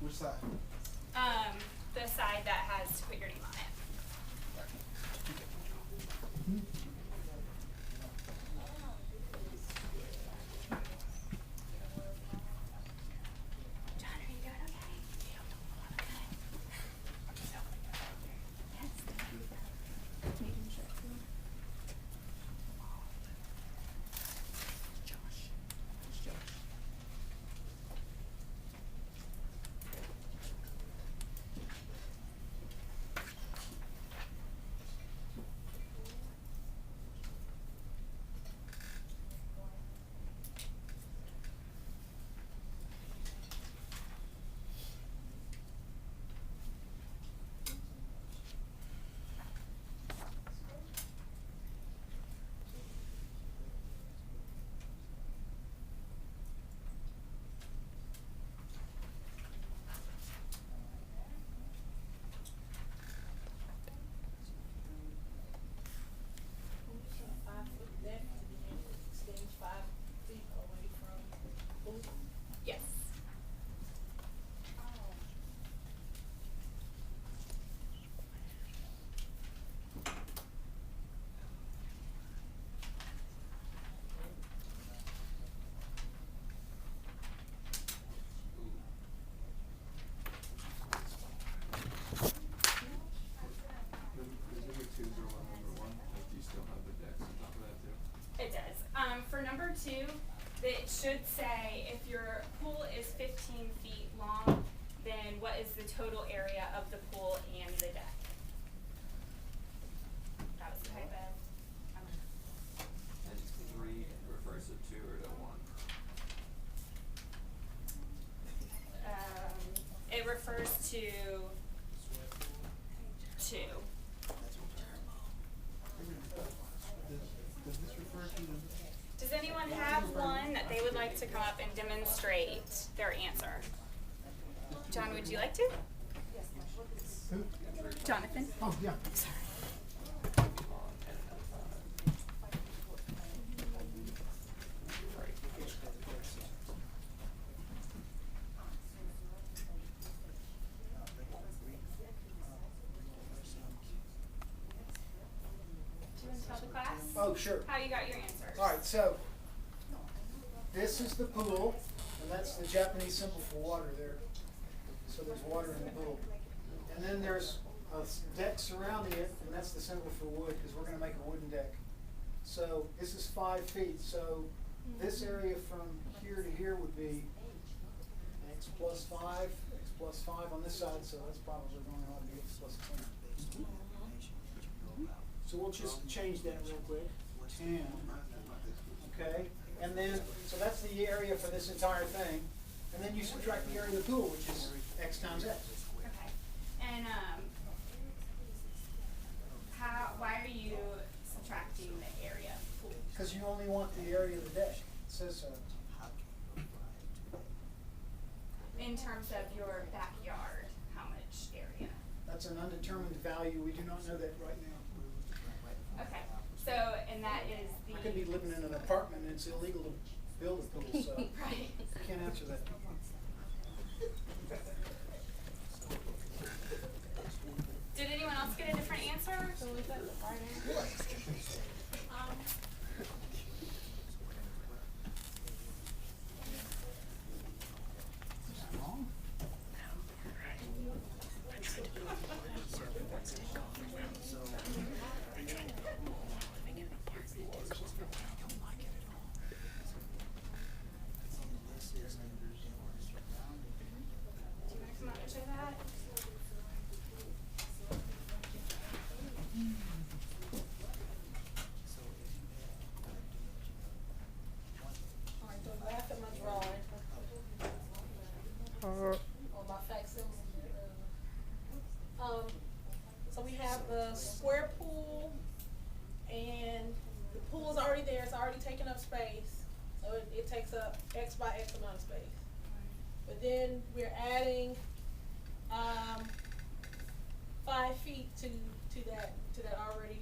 Which side? The side that has to put your name on it. John, are you doing okay? Yes. Making sure. Yes. Exhibit 2 is our number 1. Like, do you still have the decks on top of that too? It does. For number 2, it should say if your pool is 15 feet long, then what is the total area of the pool and the deck? That was the type of. And 3 refers to 2 or to 1. It refers to 2. Does this refer to the? Does anyone have one that they would like to come up and demonstrate their answer? John, would you like to? Who? Jonathan? Oh, yeah. Sorry. Do you want to tell the class Oh, sure. how you got your answers? All right, so this is the pool, and that's the Japanese symbol for water there. So there's water in the pool. And then there's a deck surrounding it, and that's the symbol for wood, because we're going to make a wooden deck. So this is 5 feet. So this area from here to here would be x plus 5, x plus 5 on this side, so that's probably going to be x plus 10. So we'll just change that real quick. 10. Okay? And then, so that's the area for this entire thing. And then you subtract the area of the pool, which is x times x. Okay. And why are you subtracting the area of the pool? Because you only want the area of the deck. It says so. In terms of your backyard, how much area? That's an undetermined value. We do not know that right now. Okay. So, and that is the. I could be living in an apartment and it's illegal to build a pool, so Right. I can't answer that. Did anyone else get a different answer? So was that the right answer? Come up to that. Alright, so laugh at my drawing. On my facsimile. So we have the square pool, and the pool is already there, it's already taking up space. So it takes up X by X amount of space. But then we're adding, 5 feet to that already,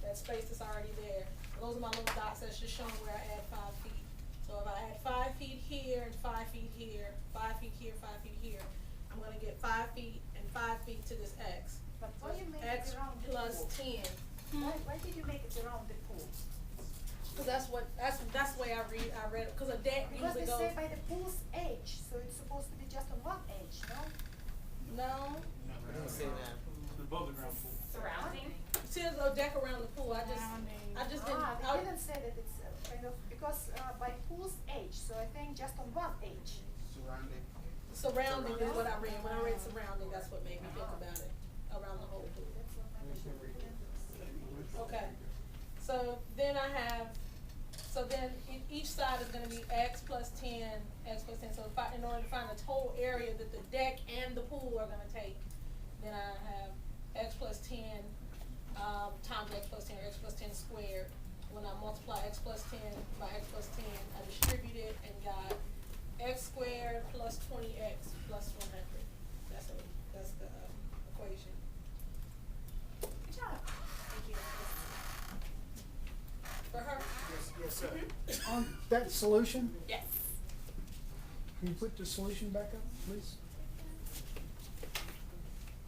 that space that's already there. Those are my little dots that's just showing where I add 5 feet. So if I add 5 feet here and 5 feet here, 5 feet here, 5 feet 5 feet and 5 feet to this X. But why you make X it around the plus pool? 10. Why did you make it around the pool? Cause that's the way I read it, cause a deck Because usually they goes, say by the pool's edge, so it's supposed to be just on one edge, no? no. It doesn't say that. Above the ground pool. Surrounding. It says a deck around the pool, I just didn't, They didn't say that it's kind of, because by pool's edge, so I think just on one edge. Surrounding. surrounding is what I read, when I read surrounding, that's what made me think about it, around the whole pool. That's what my question was. Okay, so then each side is gonna be X plus 10, X plus 10, so in order to find the total area that the deck and the pool are gonna take, then I have X plus 10, times X plus 10, or X plus 10 squared. When I multiply X plus 10 by X plus 10, I distribute it and got X squared plus 20X plus 100. That's the equation. Good job. Thank you. For her? Yes, sir. On that solution, Yes. can you put the solution back up, please?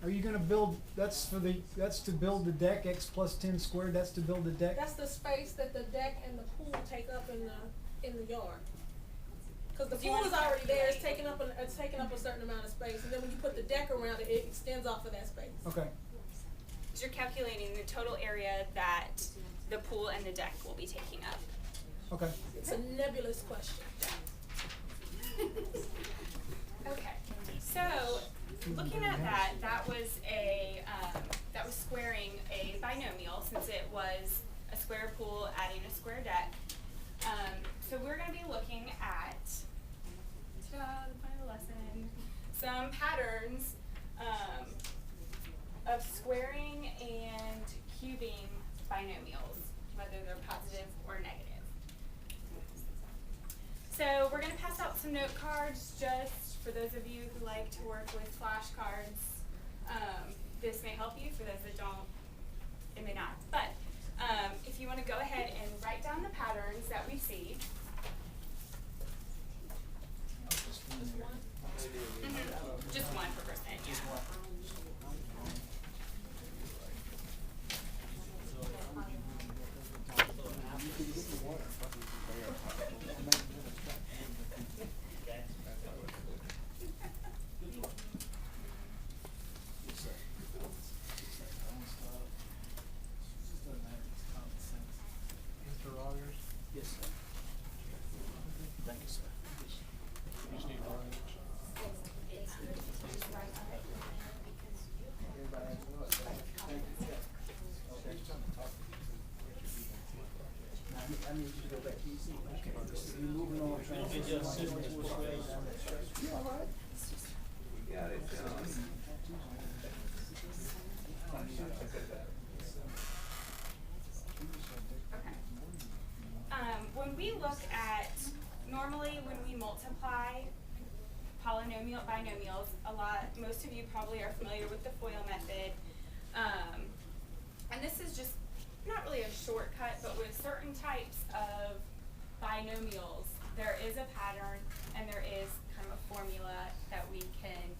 Are you gonna build, that's to build the deck, X plus 10 squared, that's to build the deck? That's the space that the deck and the pool take up in the yard. Cause the Do you pool wanna is already there, it's calculate? taking up a certain amount of space, and then when you put the deck around it, it extends off of that space. Okay, So you're calculating the total area that the pool and the deck will be taking up. okay. It's a nebulous question. Okay, so looking at that was that was squaring a binomial since it was a square pool adding a square deck. So we're going to be looking at the final lesson, some patterns of squaring and cubing binomials, whether they're positive or negative. So we're going to pass out some note cards just for those of you who like to work with flashcards. This may help you. For those that don't, it may not. But if you want to go ahead and write down the patterns that we see. Just one per person, yeah. Mr. Rogers? Yes, sir. Thank you, sir. You just need Rogers. Everybody has one. Thank you. Okay. Now, I need you to go back to your seat. You're moving on, trying to. You all right? We got it, John. Okay. When we look at, normally when we multiply binomials, most of you probably are familiar with the FOIL method. And this is just not really a shortcut, but with certain types of binomials, there is a pattern and there is kind of a formula that we can